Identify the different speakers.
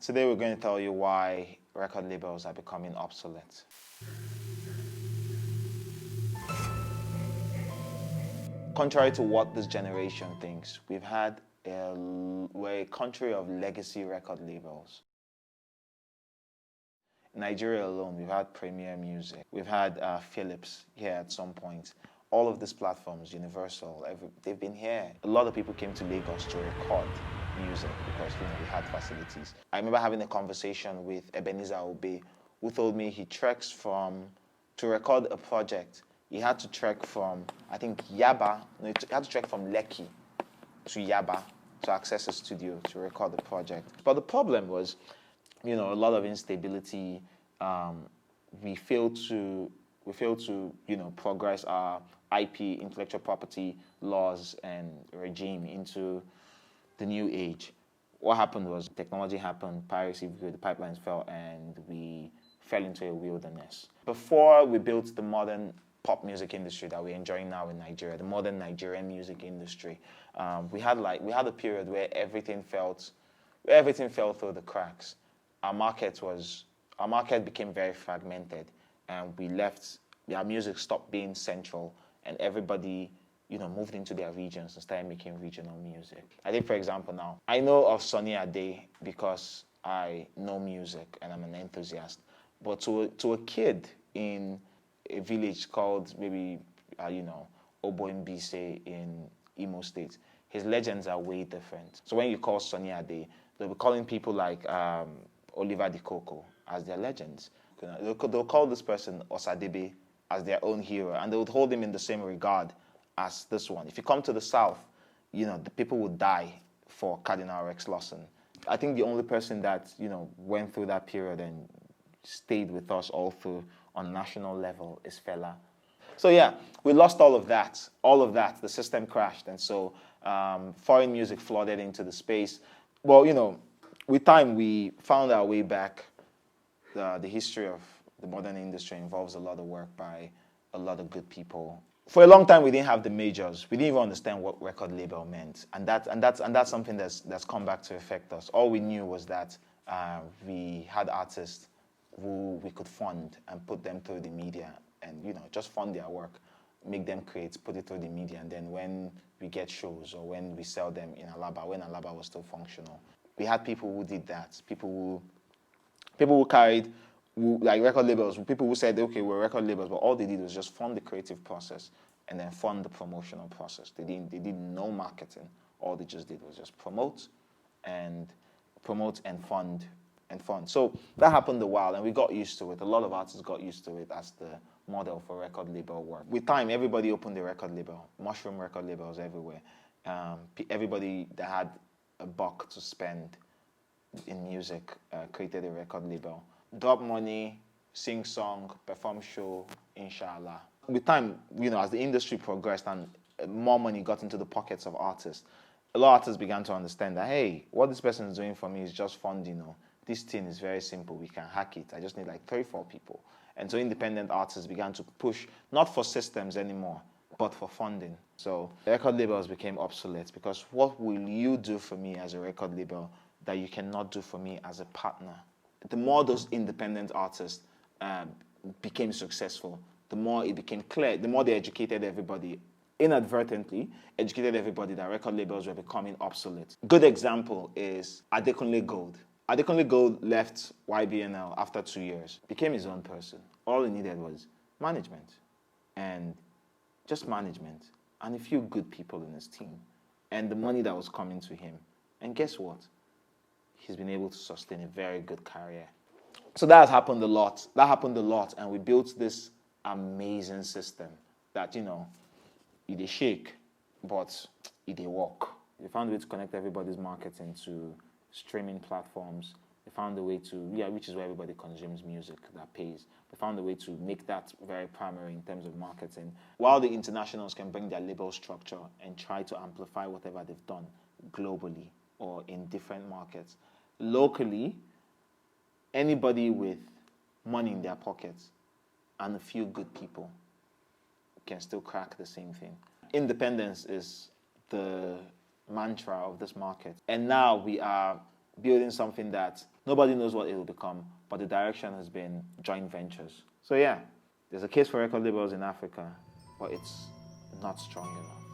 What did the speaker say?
Speaker 1: Today we're going to tell you why record labels are becoming obsolete. Contrary to what this generation thinks, we're a country of legacy record labels. In Nigeria alone, we've had Premier Music, we've had Philips here at some point. All of these platforms, Universal, they've been here. A lot of people came to Lagos to record music because we had facilities. I remember having a conversation with Ebenezer Obey, who told me to record a project, he had to trek from, I think, he had to trek from Lekki to Yaba to access a studio to record the project. But the problem was, a lot of instability. We failed to progress our IP, intellectual property laws and regime into the new age. What happened was technology happened, piracy grew, the pipelines fell, and we fell into a wilderness. Before we built the modern pop music industry that we're enjoying now in Nigeria, the modern Nigerian music industry, we had a period where everything fell through the cracks. Our market became very fragmented, and our music stopped being central, and everybody, moved into their regions and started making regional music. I think, for example, now, I know of Sunny Ade because I know music and I'm an enthusiast. But to a kid in a village called maybe, Oboimbise in Imo State, his legends are way different. So when you call Sunny Ade, they'll be calling people like Oliver Di Coco as their legends. They'll call this person Osadebe as their own hero, and they would hold him in the same regard as this one. If you come to the South, the people would die for Cardinal Rex Lawson. I think the only person that, went through that period and stayed with us all through on national level is Fela. So yeah, we lost all of that. The system crashed, and so foreign music flooded into the space. Well, with time, we found our way back. The history of the modern industry involves a lot of work by a lot of good people. For a long time, we didn't have the majors. We didn't even understand what record label meant, and that's something that's come back to affect us. All we knew was that we had artists who we could fund and put them through the media, and just fund their work, make them create, put it through the media, and then when we get shows or when we sell them in Alaba, when Alaba was still functional, we had people who did that. People who carried, like record labels, people who said, okay, we're record labels, but all they did was just fund the creative process and then fund the promotional process. They did no marketing. All they just did was just promote and fund. So that happened a while, and we got used to it. A lot of artists got used to it as the model for record label work. With time, everybody opened a record label, mushroom record labels everywhere. Everybody that had a buck to spend in music created a record label. Drop money, sing song, perform show, inshallah. With time, as the industry progressed and more money got into the pockets of artists, a lot of artists began to understand that, hey, what this person is doing for me is just fund, This thing is very simple. We can hack it. I just need like 3-4 people. And so independent artists began to push, not for systems anymore, but for funding. So record labels became obsolete because what will you do for me as a record label that you cannot do for me as a partner? The more those independent artists became successful, the more it became clear, the more they educated everybody, inadvertently educated everybody that record labels were becoming obsolete. Good example is Adekunle Gold. Adekunle Gold left YBNL after 2 years, became his own person. All he needed was management, and just management, and a few good people in his team, and the money that was coming to him. And guess what? He's been able to sustain a very good career. So that has happened a lot. And we built this amazing system that, it dey shake, but it dey work. We found a way to connect everybody's marketing to streaming platforms. We found a way to, which is where everybody consumes music that pays. We found a way to make that very primary in terms of marketing. While the internationals can bring their label structure and try to amplify whatever they've done globally or in different markets. Locally, anybody with money in their pockets and a few good people can still crack the same thing. Independence is the mantra of this market. And now we are building something that nobody knows what it will become, but the direction has been joint ventures. So yeah, there's a case for record labels in Africa, but it's not strong enough.